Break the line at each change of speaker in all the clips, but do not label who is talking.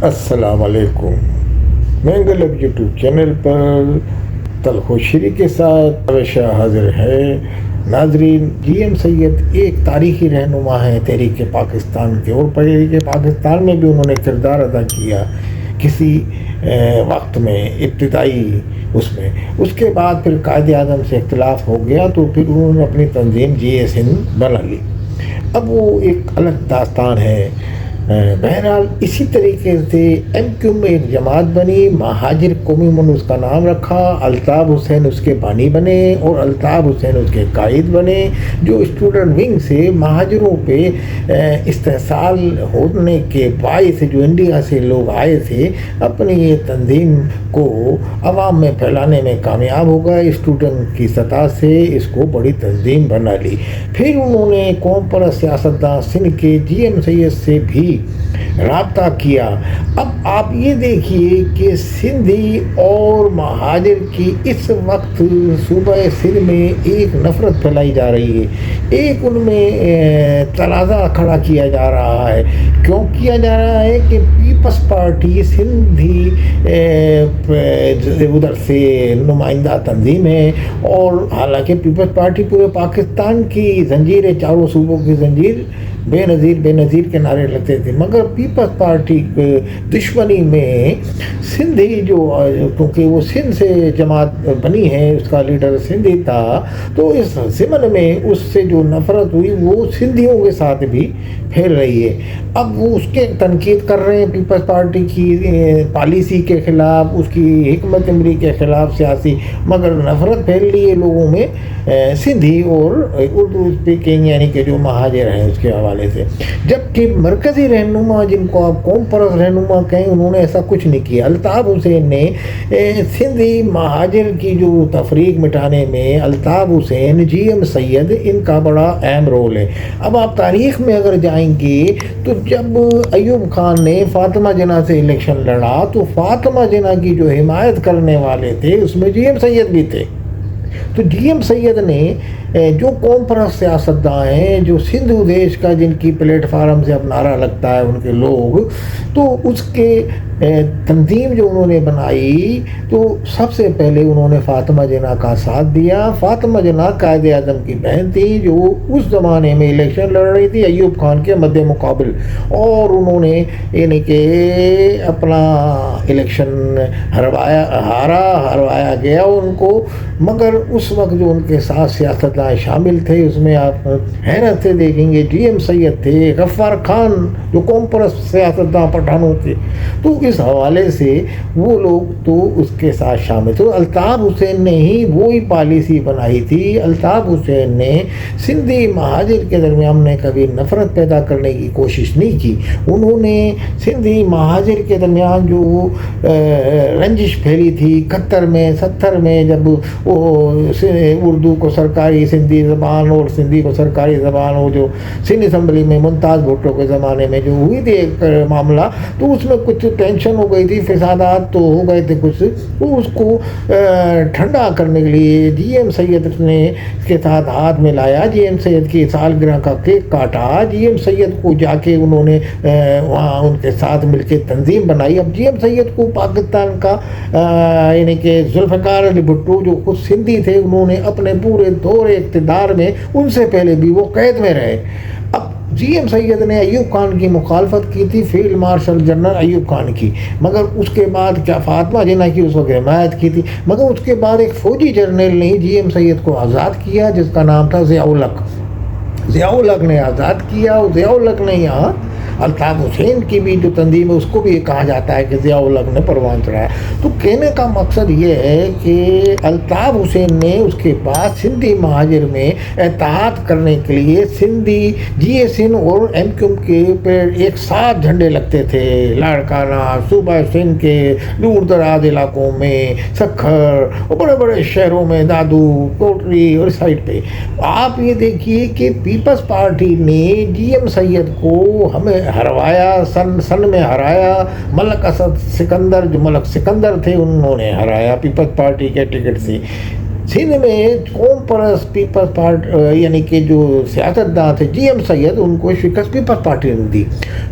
السلام علیکم. مینگلب YouTube channel پر تلخ و شری کے ساتھ ہمیشہ حاضر ہے. ناظرین، جی ایم سید ایک تاریخی رہنما ہیں تحریک پاکستان کے، اور تحریک پاکستان میں بھی انہوں نے کردار ادا کیا کسی وقت میں، ابتدائی اس کے بعد پھر قائد اعظم سے اختلاف ہو گیا تو پھر انہوں نے اپنی تنظیم جی ایس ہند بنا لی. اب وہ ایک الگ داستان ہے. بہرحال اسی طریقے سے ایم کیو میں ایک جماعت بنی، مہاجر قومی نے اس کا نام رکھا. الطاف حسین اس کے بانی بنے اور الطاف حسین اس کے قائد بنے، جو اسٹوڈنٹ ونگ سے مہاجروں پہ استحصال ہونے کے باعث جو انڈیا سے لوگ آئے تھے اپنی یہ تنظیم کو عوام میں پھیلانے میں کامیاب ہو گئے. اسٹوڈنٹ کی سطح سے اس کو بڑی تنظیم بنا لی. پھر انہوں نے قوم پرست سیاستدان سندھ کے جی ایم سید سے بھی رابطہ کیا. اب آپ یہ دیکھیے کہ سندھی اور مہاجر کی اس وقت صوبہ سندھ میں ایک نفرت پھیلائی جا رہی ہے، ایک ان میں تنازع کھڑا کیا جا رہا ہے. کیوں کیا جا رہا ہے کہ پیپلز پارٹی سندھی ادھر سے نمائندہ تنظیم ہے، اور حالانکہ پیپلز پارٹی پورے پاکستان کی زنجیر ہے، چاروں صوبوں کی زنجیر، بے نظیر کے نعرے لگتے تھے، مگر پیپلز پارٹی دشمنی میں سندھی جو، کیونکہ وہ سندھ سے جماعت بنی ہے، اس کا لیڈر سندھی تھا، تو اس ضمن میں اس سے جو نفرت ہوئی وہ سندھیوں کے ساتھ بھی پھیل رہی ہے. اب وہ اس کے تنقید کر رہے ہیں پیپلز پارٹی کی پالیسی کے خلاف، اس کی حکمت عملی کے خلاف سیاسی، مگر نفرت پھیل رہی ہے لوگوں میں سندھی اور اردو اسپیکنگ یعنی کہ جو مہاجر ہیں اس کے حوالے سے. جبکہ مرکزی رہنما جن کو آپ قوم پرست رہنما کہیں، انہوں نے ایسا کچھ نہیں کیا. الطاف حسین نے سندھی مہاجر کی جو تفریق مٹانے میں الطاف حسین، جی ایم سید، ان کا بڑا اہم رول ہے. اب آپ تاریخ میں اگر جائیں گے تو جب ایوب خان نے فاطمہ جناح سے الیکشن لڑا تو فاطمہ جناح کی جو حمایت کرنے والے تھے اس میں جی ایم سید بھی تھے. تو جی ایم سید نے جو قوم پرست سیاستدان ہیں، جو سندھ دیش کا جن کی پلیٹ فارم سے اب نعرہ لگتا ہے ان کے لوگ، تو اس کے تنظیم جو انہوں نے بنائی تو سب سے پہلے انہوں نے فاطمہ جناح کا ساتھ دیا. فاطمہ جناح قائد اعظم کی بہن تھی جو اس زمانے میں الیکشن لڑ رہی تھی ایوب خان کے مد مقابل، اور انہوں نے یعنی کہ اپنا الیکشن ہروایا گیا ان کو. مگر اس وقت جو ان کے ساتھ سیاستدان شامل تھے اس میں آپ حیرت سے دیکھیں گے جی ایم سید تھے، غفار خان جو قوم پرست سیاستدان پٹھانوں تھے. تو اس حوالے سے وہ لوگ تو اس کے ساتھ شامل تھے. الطاف حسین نے ہی وہی پالیسی بنائی تھی. الطاف حسین نے سندھی مہاجر کے درمیان میں کبھی نفرت پیدا کرنے کی کوشش نہیں کی. انہوں نے سندھی مہاجر کے درمیان جو رنجش پھیلی تھی 71 میں جب وہ اردو کو سرکاری سندھی زبان اور سندھی کو سرکاری زبان ہو، جو سندھ اسمبلی میں ممتاز بھٹو کے زمانے میں جو ہوئی تھی ایک معاملہ، تو اس میں کچھ ٹینشن ہو گئی تھی، فسادات تو ہو گئے تھے کچھ. تو اس کو ٹھنڈا کرنے کے لیے جی ایم سید نے اس کے ساتھ ہاتھ ملایا. جی ایم سید کی سالگرہ کا کیک کاٹا. جی ایم سید کو جا کے انہوں نے وہاں ان کے ساتھ مل کے تنظیم بنائی. اب جی ایم سید کو پاکستان کا یعنی کہ ذوالفقار علی بھٹو جو خود سندھی تھے، انہوں نے اپنے پورے دور اقتدار میں، ان سے پہلے بھی وہ قید میں رہے. اب جی ایم سید نے ایوب خان کی مخالفت کی تھی، field marshal general Ayub Khan کی، مگر اس کے بعد کیا فاطمہ جناح کی اس وقت حمایت کی تھی، مگر اس کے بعد ایک فوجی جرنیل نے جی ایم سید کو آزاد کیا جس کا نام تھا ضیاء الحق. ضیاء الحق نے آزاد کیا، اور ضیاء الحق نے یہاں الطاف حسین کی بھی جو تنظیم ہے اس کو بھی یہ کہا جاتا ہے کہ ضیاء الحق نے پروان چڑھایا. تو کہنے کا مقصد یہ ہے کہ الطاف حسین نے اس کے بعد سندھی مہاجر میں اتحاد کرنے کے لیے سندھی جی ایس سندھ اور ایم کیو کے پھر ایک ساتھ جھنڈے لگتے تھے لاڑکانہ، صوبہ سندھ کے دور دراز علاقوں میں، سکھر اور بڑے بڑے شہروں میں، دادو، کوٹری اور سائڈ پہ. آپ یہ دیکھیے کہ پیپلز پارٹی نے جی ایم سید کو ہمیں ہروایا، سن میں ہرایا. ملک اسد سکندر جو ملک سکندر تھے انہوں نے ہرایا پیپلز پارٹی کے ٹکٹ سے. سندھ میں قوم پرست پیپلز پارٹی یعنی کہ جو سیاستداں تھے جی ایم سید، ان کو شکست پیپلز پارٹی نے دی.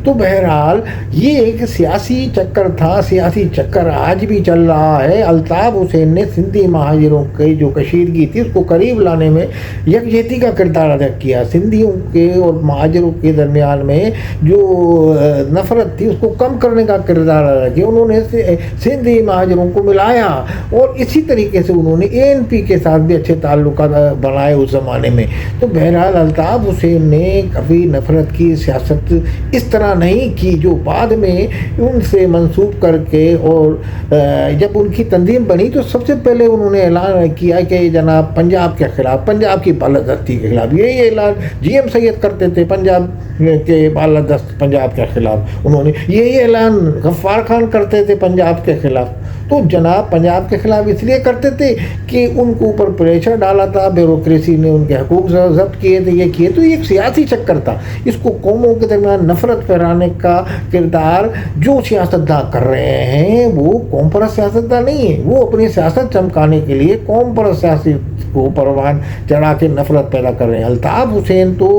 تو بہرحال یہ ایک سیاسی چکر تھا، سیاسی چکر آج بھی چل رہا ہے. الطاف حسین نے سندھی مہاجروں کی جو کشیدگی تھی اس کو قریب لانے میں یکجہتی کا کردار ادا کیا. سندھیوں کے اور مہاجروں کے درمیان میں جو نفرت تھی اس کو کم کرنے کا کردار ادا کیا. انہوں نے سندھی مہاجروں کو ملایا اور اسی طریقے سے انہوں نے اے این پی کے ساتھ بھی اچھے تعلقات بنائے اس زمانے میں. تو بہرحال الطاف حسین نے کبھی نفرت کی سیاست اس طرح نہیں کی جو بعد میں ان سے منسوب کر کے، اور جب ان کی تنظیم بنی تو سب سے پہلے انہوں نے اعلان کیا کہ جناب پنجاب کے خلاف، پنجاب کی بالادستی کے خلاف، یہی اعلان جی ایم سید کرتے تھے پنجاب کے بالادست پنجاب کے خلاف. انہوں نے یہی اعلان غفار خان کرتے تھے پنجاب کے خلاف. تو جناب پنجاب کے خلاف اس لیے کرتے تھے کہ ان کو اوپر پریشر ڈالا تھا، بیوروکریسی نے ان کے حقوق ضبط کیے تھے، یہ کیے. تو یہ ایک سیاسی چکر تھا. اس کو قوموں کے درمیان نفرت پھیلانے کا کردار جو سیاستداں کر رہے ہیں وہ قوم پرست سیاستداں نہیں ہیں. وہ اپنی سیاست چمکانے کے لیے قوم پرست سیاست کو پروان چڑھا کے نفرت پیدا کر رہے ہیں. الطاف حسین تو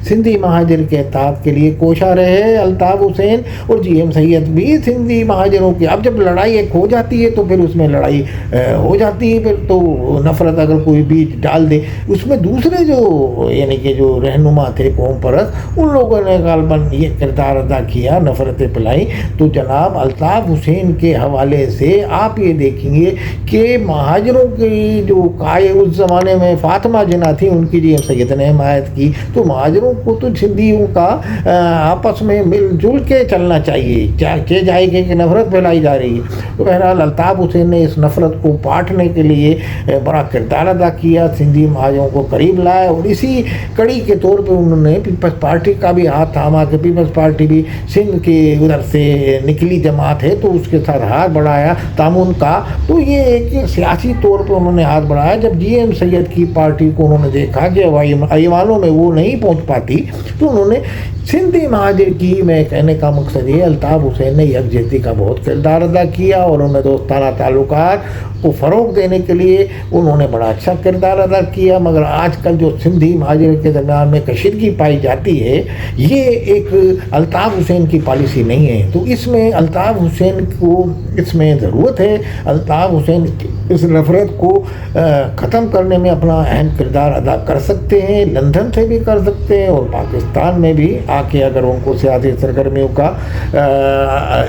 سندھی مہاجر کے اتحاد کے لیے کوشاں رہے. الطاف حسین اور جی ایم سید بھی سندھی مہاجروں کی، اب جب لڑائی ایک ہو جاتی ہے تو پھر اس میں لڑائی ہو جاتی ہے، پھر تو نفرت اگر کوئی بیچ ڈال دے اس میں دوسرے جو یعنی کہ جو رہنما تھے قوم پرست ان لوگوں نے غالباً یہ کردار ادا کیا، نفرتیں پلائیں. تو جناب الطاف حسین کے حوالے سے آپ یہ دیکھیں گے کہ مہاجروں کی جو قائد اس زمانے میں فاطمہ جناح تھی، ان کی جی ایم سید نے حمایت کی. تو مہاجروں کو تو سندھیوں کا آپس میں مل جل کے چلنا چاہیے، کہ جائے کہ نفرت پھیلائی جا رہی ہے. تو بہرحال الطاف حسین نے اس نفرت کو پاٹنے کے لیے بڑا کردار ادا کیا، سندھی مہاجروں کو قریب لایا، اور اسی کڑی کے طور پہ انہوں نے پیپلز پارٹی کا بھی ہاتھ تھاما کہ پیپلز پارٹی بھی سندھ کے ادھر سے نکلی جماعت ہے تو اس کے ساتھ ہاتھ بڑھایا تعاون کا. تو یہ ایک سیاسی طور پہ انہوں نے ہاتھ بڑھایا. جب جی ایم سید کی پارٹی کو انہوں نے دیکھا کہ ایوانوں میں وہ نہیں پہنچ پاتی تو انہوں نے سندھی مہاجر کی، میں کہنے کا مقصد یہ الطاف حسین نے یکجہتی کا بہت کردار ادا کیا اور انہیں دوستانہ تعلقات کو فروغ دینے کے لیے انہوں نے بڑا اچھا کردار ادا کیا. مگر آج کل جو سندھی مہاجر کے درمیان میں کشیدگی پائی جاتی ہے یہ ایک الطاف حسین کی پالیسی نہیں ہے. تو اس میں الطاف حسین کو اس میں ضرورت ہے. الطاف حسین اس نفرت کو ختم کرنے میں اپنا اہم کردار ادا کر سکتے ہیں، لندن سے بھی کر سکتے ہیں اور پاکستان میں بھی آ کے اگر ان کو سیاسی سرگرمیوں کا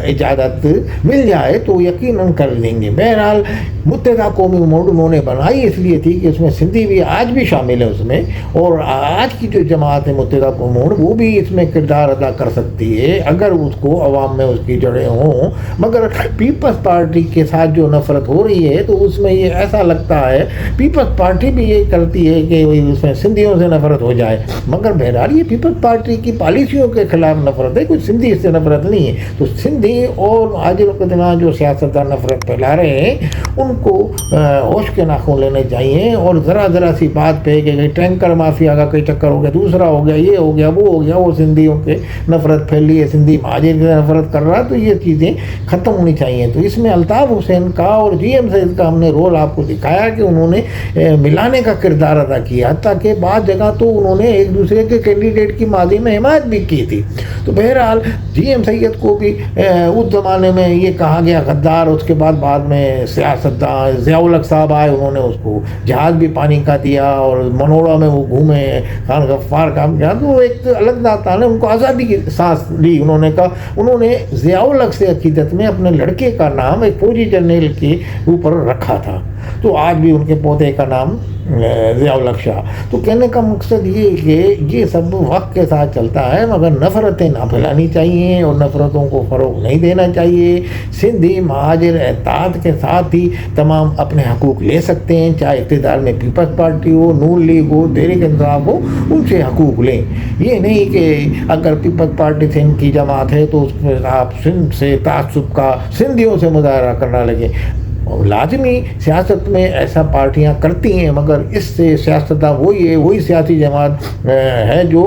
اجازت مل جائے تو یقیناً کر لیں گے. بہرحال متحدہ قومی موڈ انہوں نے بنائی اس لیے تھی کہ اس میں سندھی بھی آج بھی شامل ہے اس میں، اور آج کی جو جماعت ہے متحدہ قومی موڈ وہ بھی اس میں کردار ادا کر سکتی ہے اگر اس کو عوام میں اس کی جڑیں ہوں. مگر پیپلز پارٹی کے ساتھ جو نفرت ہو رہی ہے تو اس میں یہ ایسا لگتا ہے پیپلز پارٹی بھی یہ کرتی ہے کہ اس میں سندھیوں سے نفرت ہو جائے، مگر بہرحال یہ پیپلز پارٹی کی پالیسیوں کے خلاف نفرت ہے، کوئی سندھی سے نفرت نہیں ہے. تو سندھی اور مہاجروں کے درمیان جو سیاستدان نفرت پھیلا رہے ہیں ان کو ہوش کے ناخن لینے چاہیے، اور ذرا ذرا سی بات پہ کہ ٹینکر مافیا کا کوئی چکر ہو گیا، دوسرا ہو گیا، یہ ہو گیا، وہ ہو گیا، وہ سندھیوں کے نفرت پھیلی ہے، سندھی مہاجر کی نفرت کر رہا، تو یہ چیزیں ختم ہونی چاہیے. تو اس میں الطاف حسین کا اور جی ایم سید کا ہم نے رول آپ کو دکھایا کہ انہوں نے ملانے کا کردار ادا کیا، حتیٰ کہ بعض جگہ تو انہوں نے ایک دوسرے کے کینڈیڈیٹ کی ماضی میں حمایت بھی کی تھی. تو بہرحال جی ایم سید کو بھی اس زمانے میں یہ کہا گیا غدار، اس کے بعد میں سیاستداں ضیاء الحق صاحب آئے، انہوں نے اس کو جہاز بھی پانی کا دیا اور منوڑا میں وہ گھومے، خان غفار کام کیا، تو ایک الگ ذات نے ان کو آزادی کی سانس لی. انہوں نے کہا، انہوں نے ضیاء الحق سے عقیدت میں اپنے لڑکے کا نام ایک فوجی جرنیل کے اوپر رکھا تھا، تو آج بھی ان کے پوتے کا نام ضیاء الحق شاہ. تو کہنے کا مقصد یہ کہ یہ سب وقت کے ساتھ چلتا ہے، مگر نفرتیں نہ پھیلانی چاہیے اور نفرتوں کو فروغ نہیں دینا چاہیے. سندھی مہاجر اتحاد کے ساتھ ہی تمام اپنے حقوق لے سکتے ہیں، چاہے اقتدار میں پیپلز پارٹی ہو، نون لیگ ہو، تحریک انصاف ہو، ان سے حقوق لیں. یہ نہیں کہ اگر پیپلز پارٹی سندھ کی جماعت ہے تو اس میں آپ سندھ سے تعصب کا سندھیوں سے مظاہرہ کرنا لگے. لازمی سیاست میں ایسا پارٹیاں کرتی ہیں، مگر اس سے سیاستداں وہی سیاسی جماعت ہے جو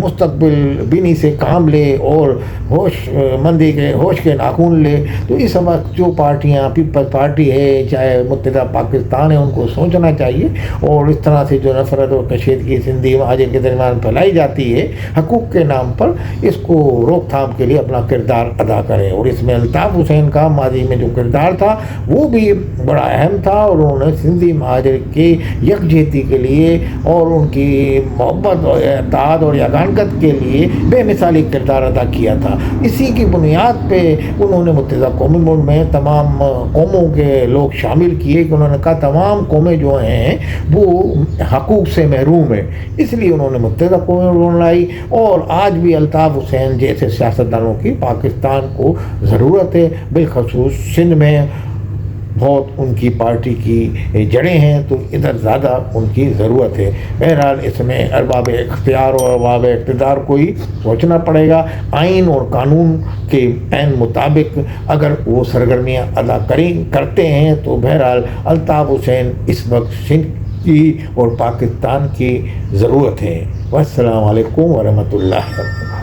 مستقبل بینی سے کام لے اور ہوش کے ناخن لے۔ تو اس وقت جو پارٹیاں پیپلز پارٹی ہے، چاہے متحدہ پاکستان ہے، ان کو سوچنا چاہیے، اور اس طرح سے جو نفرت اور کشیدگی سندھی مہاجر کے درمیان پھیلائی جاتی ہے حقوق کے نام پر، اس کو روک تھام کے لیے اپنا کردار ادا کریں۔ اور اس میں الطاف حسین کا ماضی میں جو کردار تھا وہ بھی بڑا اہم تھا، اور انہوں نے سندھی مہاجر کی یکجہتی کے لیے اور ان کی محبت اور اتحاد اور یگانگت کے لیے بے مثالی کردار ادا کیا تھا۔ اسی کی بنیاد پہ انہوں نے متحدہ قومی ملک میں تمام قوموں کے لوگ شامل کیے، کہ انہوں نے کہا تمام قومیں جو ہیں وہ حقوق سے محروم ہیں، اس لیے انہوں نے متحدہ قومی ملک لائی۔ اور آج بھی الطاف حسین جیسے سیاستدانوں کی پاکستان کو ضرورت ہے، بالخصوص سندھ میں بہت ان کی پارٹی کی جڑیں ہیں، تو ادھر زیادہ ان کی ضرورت ہے۔ بہرحال اس میں ارباب اختیار اور ارباب اقتدار کو ہی سوچنا پڑے گا، آئین اور قانون کے عین مطابق اگر وہ سرگرمیاں ادا کرتے ہیں تو بہرحال الطاف حسین اس وقت سندھ کی اور پاکستان کی ضرورت ہے۔ والسلام علیکم ورحمۃ اللہ۔